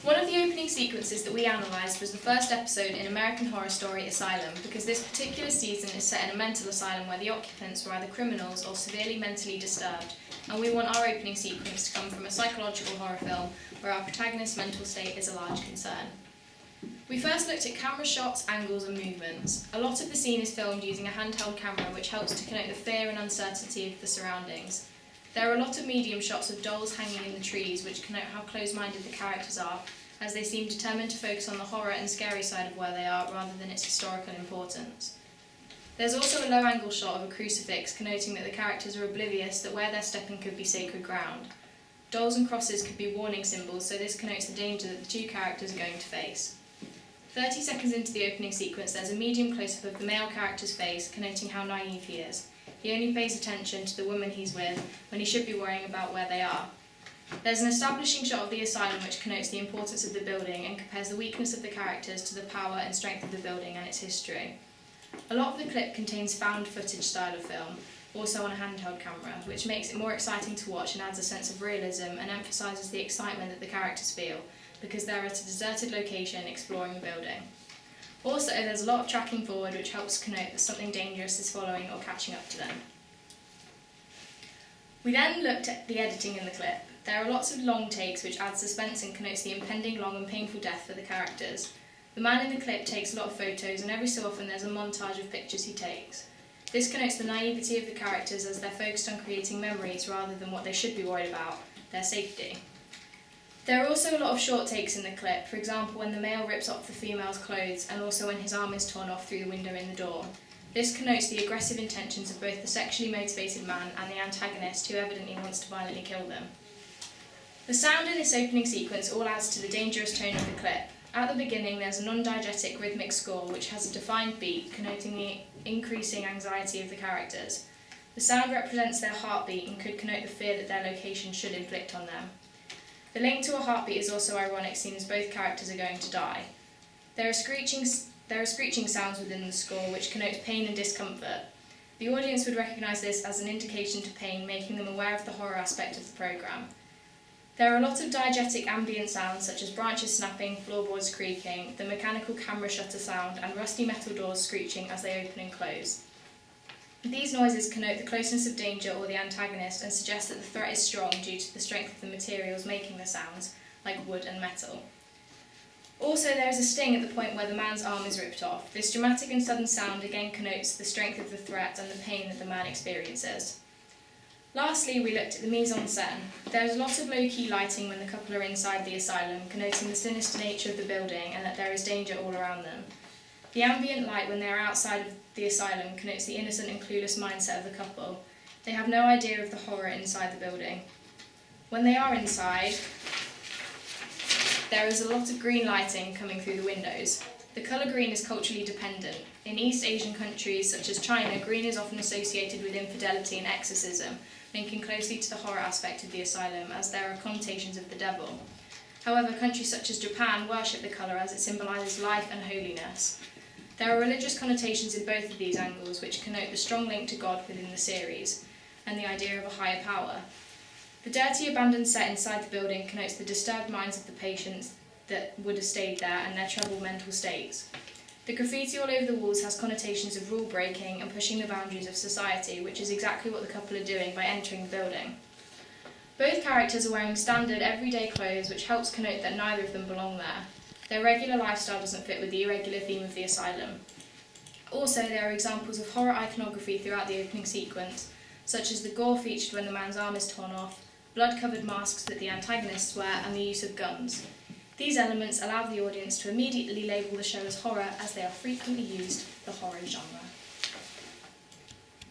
One of the opening sequences that we analysed was the first episode in American Horror Story Asylum, because this particular season is set in a mental asylum where the occupants were either criminals or severely mentally disturbed, and we want our opening sequence to come from a psychological horror film where our protagonist's mental state is a large concern. We first looked at camera shots, angles and movements. A lot of the scene is filmed using a handheld camera, which helps to connote the fear and uncertainty of the surroundings. There are a lot of medium shots of dolls hanging in the trees, which connote how close-minded the characters are, as they seem determined to focus on the horror and scary side of where they are rather than its historical importance. There's also a low-angle shot of a crucifix, connoting that the characters are oblivious that where they're stepping could be sacred ground. Dolls and crosses could be warning symbols, so this connotes the danger that the two characters are going to face. 30 seconds into the opening sequence, there's a medium close-up of the male character's face, connoting how naive he is. He only pays attention to the woman he's with, when he should be worrying about where they are. There's an establishing shot of the asylum which connotes the importance of the building and compares the weakness of the characters to the power and strength of the building and its history. A lot of the clip contains found footage style of film, also on a handheld camera, which makes it more exciting to watch and adds a sense of realism and emphasises the excitement that the characters feel, because they're at a deserted location exploring the building. Also, there's a lot of tracking forward which helps connote that something dangerous is following or catching up to them. We then looked at the editing in the clip. There are lots of long takes which add suspense and connotes the impending long and painful death for the characters. The man in the clip takes a lot of photos, and every so often there's a montage of pictures he takes. This connotes the naivety of the characters as they're focused on creating memories rather than what they should be worried about, their safety. There are also a lot of short takes in the clip, for example when the male rips off the female's clothes and also when his arm is torn off through the window in the door. This connotes the aggressive intentions of both the sexually motivated man and the antagonist, who evidently wants to violently kill them. The sound in this opening sequence all adds to the dangerous tone of the clip. At the beginning there's a non-diegetic rhythmic score which has a defined beat, connoting the increasing anxiety of the characters. The sound represents their heartbeat and could connote the fear that their location should inflict on them. The link to a heartbeat is also ironic, seeing as both characters are going to die. There are screeching sounds within the score which connote pain and discomfort. The audience would recognise this as an indication to pain, making them aware of the horror aspect of the programme. There are a lot of diegetic ambient sounds such as branches snapping, floorboards creaking, the mechanical camera shutter sound and rusty metal doors screeching as they open and close. These noises connote the closeness of danger or the antagonist and suggest that the threat is strong due to the strength of the materials making the sounds, like wood and metal. Also, there is a sting at the point where the man's arm is ripped off. This dramatic and sudden sound again connotes the strength of the threat and the pain that the man experiences. Lastly, we looked at the mise-en-scène. There is a lot of low-key lighting when the couple are inside the asylum, connoting the sinister nature of the building and that there is danger all around them. The ambient light when they are outside of the asylum connotes the innocent and clueless mindset of the couple. They have no idea of the horror inside the building. When they are inside, there is a lot of green lighting coming through the windows. The colour green is culturally dependent. In East Asian countries such as China, green is often associated with infidelity and exorcism, linking closely to the horror aspect of the asylum, as there are connotations of the devil. However, countries such as Japan worship the colour as it symbolises life and holiness. There are religious connotations in both of these angles, which connote the strong link to God within the series, and the idea of a higher power. The dirty, abandoned set inside the building connotes the disturbed minds of the patients that would have stayed there and their troubled mental states. The graffiti all over the walls has connotations of rule breaking and pushing the boundaries of society, which is exactly what the couple are doing by entering the building. Both characters are wearing standard, everyday clothes, which helps connote that neither of them belong there. Their regular lifestyle doesn't fit with the irregular theme of the asylum. Also, there are examples of horror iconography throughout the opening sequence, such as the gore featured when the man's arm is torn off, blood-covered masks that the antagonists wear, and the use of guns. These elements allow the audience to immediately label the show as horror, as they are frequently used in the horror genre.